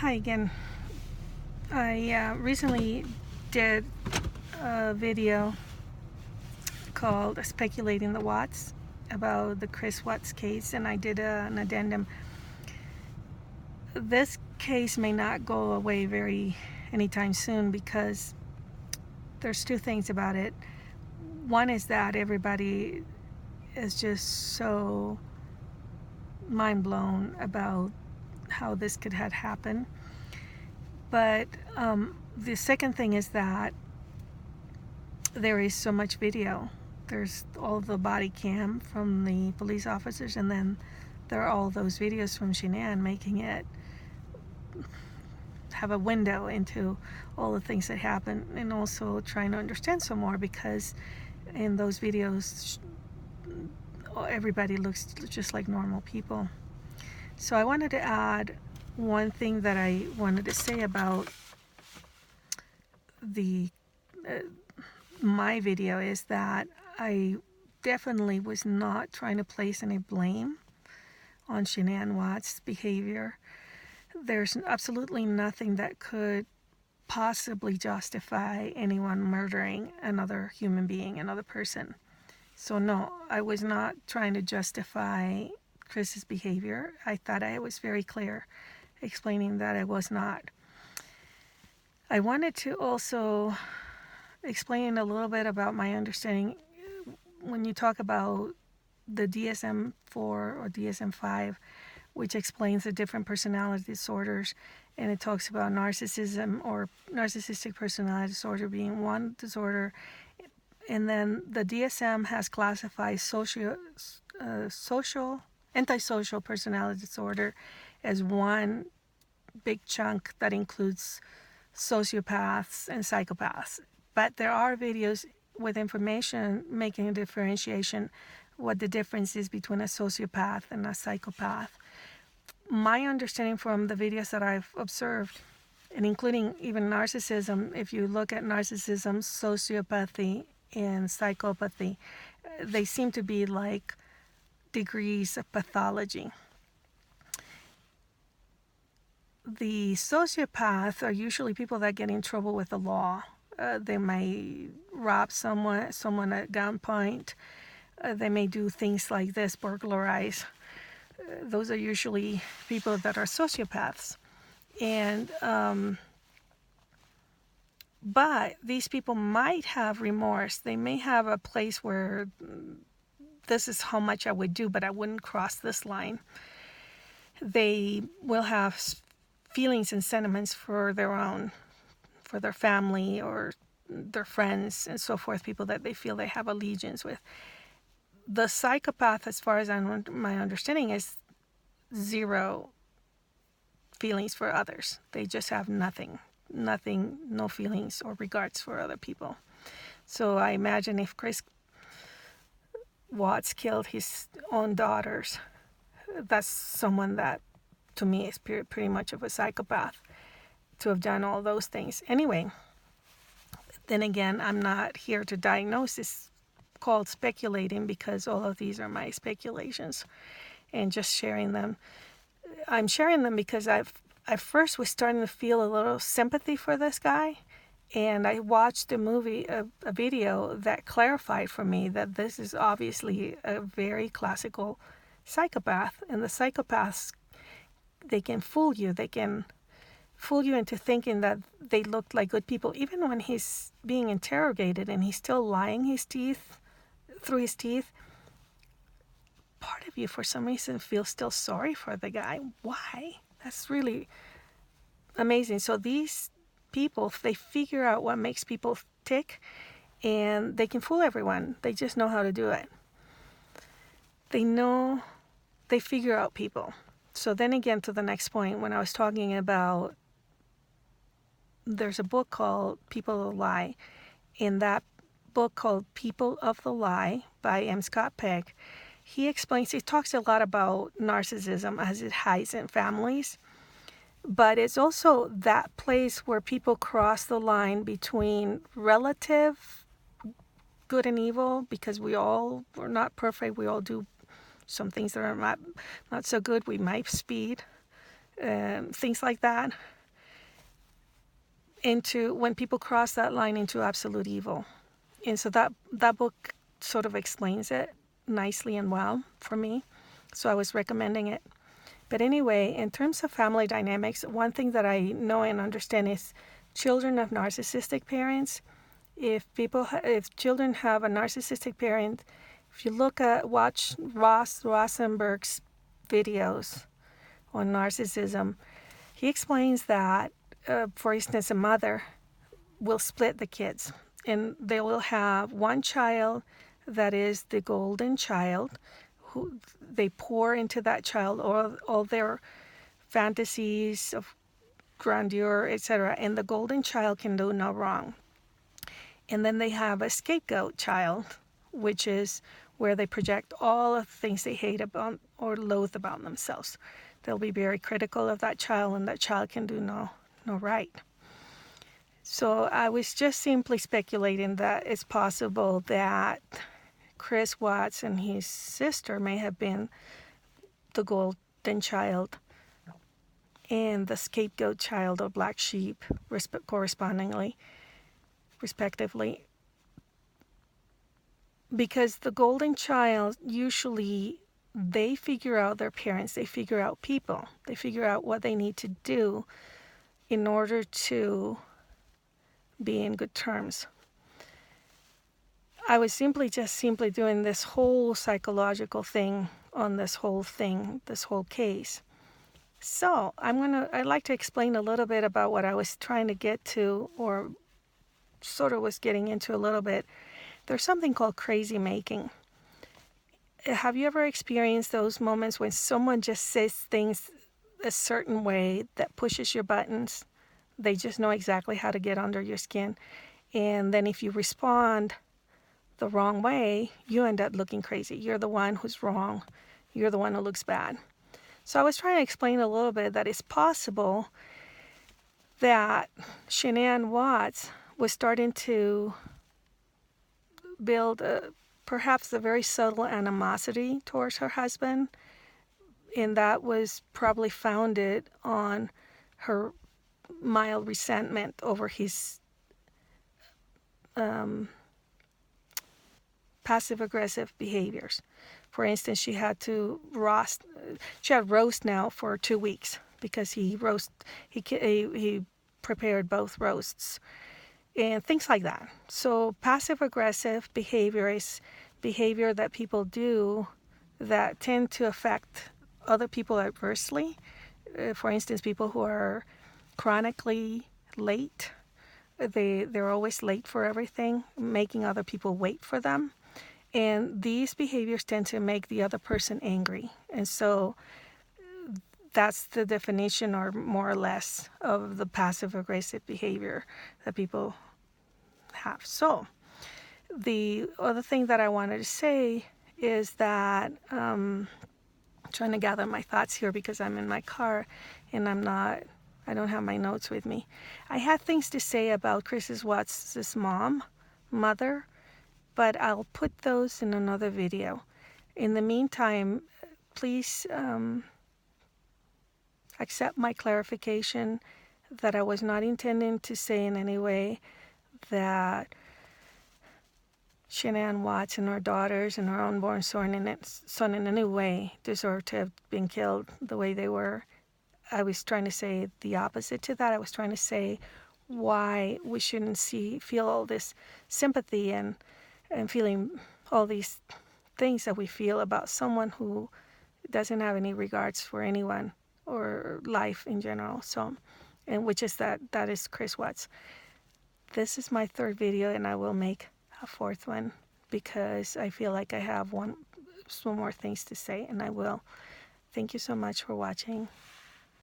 Hi again. I recently did a video called Speculating the Watts about the Chris Watts case, and I did an addendum. This case may not go away anytime soon because there's two things about it. One is that everybody is just so mind blown about how this could have happened. But the second thing is that there is so much video. There's all the body cam from the police officers, and then there are all those videos from Shanann making it have a window into all the things that happen, and also trying to understand some more, because in those videos everybody looks just like normal people. So I wanted to add one thing that I wanted to say about the my video is that I definitely was not trying to place any blame on Shanann Watts' behavior. There's absolutely nothing that could possibly justify anyone murdering another human being, another person. So no, I was not trying to justify Chris's behavior. I thought I was very clear explaining that I was not. I wanted to also explain a little bit about my understanding when you talk about the DSM-4 or DSM-5, which explains the different personality disorders, and it talks about narcissism or narcissistic personality disorder being one disorder, and then the DSM has classified antisocial personality disorder as one big chunk that includes sociopaths and psychopaths. But there are videos with information making a differentiation what the difference is between a sociopath and a psychopath. My understanding from the videos that I've observed, and including even narcissism, if you look at narcissism, sociopathy, and psychopathy, they seem to be like degrees of pathology. The sociopaths are usually people that get in trouble with the law. They may rob someone at gunpoint. They may do things like this, burglarize. Those are usually people that are sociopaths. And but these people might have remorse. They may have a place where this is how much I would do, but I wouldn't cross this line. They will have feelings and sentiments for their family or their friends and so forth, people that they feel they have allegiance with. The psychopath, as far as my understanding, is zero feelings for others. They just have nothing, no feelings or regards for other people. So I imagine if Chris Watts killed his own daughters, that's someone that, to me, is pretty much of a psychopath to have done all those things. Anyway, then again, I'm not here to diagnose. It's called speculating because all of these are my speculations and just sharing them. I'm sharing them because I first was starting to feel a little sympathy for this guy, and I watched a video that clarified for me that this is obviously a very classical psychopath, and the psychopaths, they can fool you. They can fool you into thinking that they look like good people, even when he's being interrogated and he's still lying through his teeth. Part of you, for some reason, feels still sorry for the guy. Why? That's really amazing. So these people, they figure out what makes people tick, and they can fool everyone. They just know how to do it. They figure out people. So then again, to the next point, when I was talking about, there's a book called People of the Lie. In that book called People of the Lie by M. Scott Peck, he talks a lot about narcissism as it hides in families. But it's also that place where people cross the line between relative good and evil, because we're not perfect. We all do some things that are not so good. We might speed. things like that, into when people cross that line into absolute evil. And so that book sort of explains it nicely and well for me. So I was recommending it. But anyway, in terms of family dynamics, one thing that I know and understand is children of narcissistic parents. If children have a narcissistic parent, if you watch Ross Rosenberg's videos on narcissism, he explains that, for instance, a mother will split the kids, and they will have one child that is the golden child, who they pour into that child all their fantasies of grandeur, etc., and the golden child can do no wrong. And then they have a scapegoat child, which is where they project all of the things they hate about or loathe about themselves. They'll be very critical of that child, and that child can do no right. So I was just simply speculating that it's possible that Chris Watts and his sister may have been the golden child and the scapegoat child or black sheep, respectively. Because the golden child, usually they figure out their parents, they figure out people, they figure out what they need to do in order to be in good terms. I was simply doing this whole psychological thing on this whole case. So I'd like to explain a little bit about what I was trying to get to, or sort of was getting into a little bit. There's something called crazy making. Have you ever experienced those moments when someone just says things a certain way that pushes your buttons? They just know exactly how to get under your skin. And then if you respond the wrong way, you end up looking crazy. You're the one who's wrong. You're the one who looks bad. So I was trying to explain a little bit that it's possible that Shanann Watts was starting to build perhaps a very subtle animosity towards her husband, and that was probably founded on her mild resentment over his passive-aggressive behaviors. For instance, she had roast now for 2 weeks because he prepared both roasts and things like that. So passive-aggressive behavior is behavior that people do that tend to affect other people adversely. For instance, people who are chronically late, they're always late for everything, making other people wait for them. And these behaviors tend to make the other person angry. And so that's the definition, or more or less, of the passive-aggressive behavior that people have. So the other thing that I wanted to say is that I'm trying to gather my thoughts here because I'm in my car and I don't have my notes with me. I had things to say about Chris Watts' mother, but I'll put those in another video. In the meantime, please accept my clarification that I was not intending to say in any way that Shanann Watts and her daughters and her unborn son in any way deserve to have been killed the way they were. I was trying to say the opposite to that. I was trying to say why we shouldn't feel all this sympathy and feeling all these things that we feel about someone who doesn't have any regards for anyone or life in general. So, and which is that is Chris Watts. This is my third video, and I will make a fourth one because I feel like I have some more things to say, and I will. Thank you so much for watching.